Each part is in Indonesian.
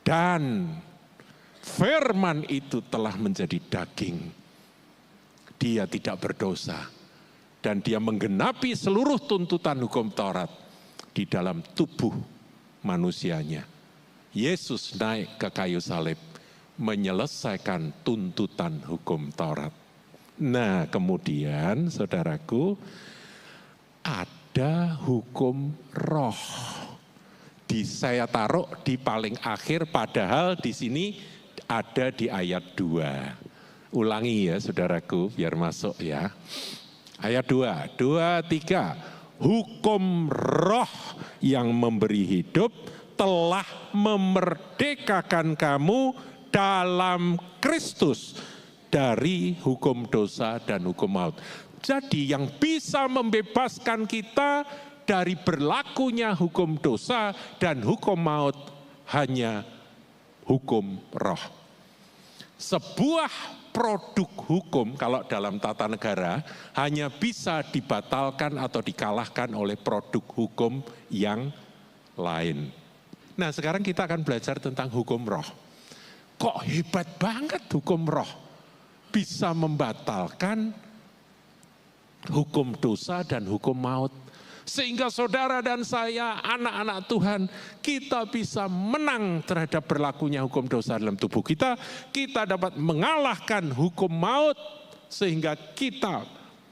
Dan firman itu telah menjadi daging. Dia tidak berdosa. Dan dia menggenapi seluruh tuntutan hukum Taurat di dalam tubuh manusianya. Yesus naik ke kayu salib, menyelesaikan tuntutan hukum Taurat. Nah, kemudian saudaraku, ada hukum roh. Saya taruh di paling akhir, padahal di sini ada di ayat 2. Ulangi ya saudaraku, biar masuk ya. Ayat 2, 2, 3. Hukum roh yang memberi hidup telah memerdekakan kamu dalam Kristus dari hukum dosa dan hukum maut. Jadi yang bisa membebaskan kita dari berlakunya hukum dosa dan hukum maut hanya hukum roh. Sebuah produk hukum kalau dalam tata negara hanya bisa dibatalkan atau dikalahkan oleh produk hukum yang lain. Nah, sekarang kita akan belajar tentang hukum roh. Kok hebat banget hukum roh bisa membatalkan hukum dosa dan hukum maut. Sehingga saudara dan saya, anak-anak Tuhan, kita bisa menang terhadap berlakunya hukum dosa dalam tubuh kita. Kita dapat mengalahkan hukum maut, sehingga kita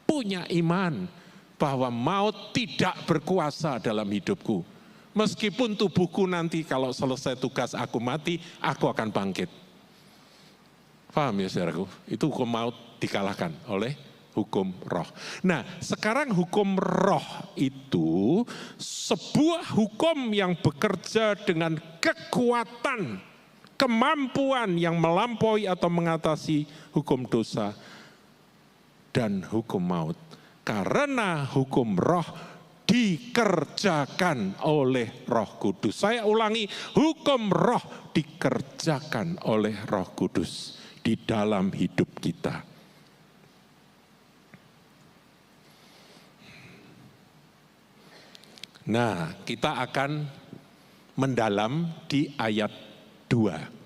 punya iman bahwa maut tidak berkuasa dalam hidupku. Meskipun tubuhku nanti kalau selesai tugas aku mati, aku akan bangkit. Paham ya saudaraku? Itu hukum maut dikalahkan oleh hukum roh. Nah, sekarang hukum roh itu sebuah hukum yang bekerja dengan kekuatan, kemampuan yang melampaui atau mengatasi hukum dosa dan hukum maut. Karena hukum roh dikerjakan oleh Roh Kudus. Saya ulangi, hukum roh dikerjakan oleh Roh Kudus di dalam hidup kita. Nah, kita akan mendalam di ayat 2.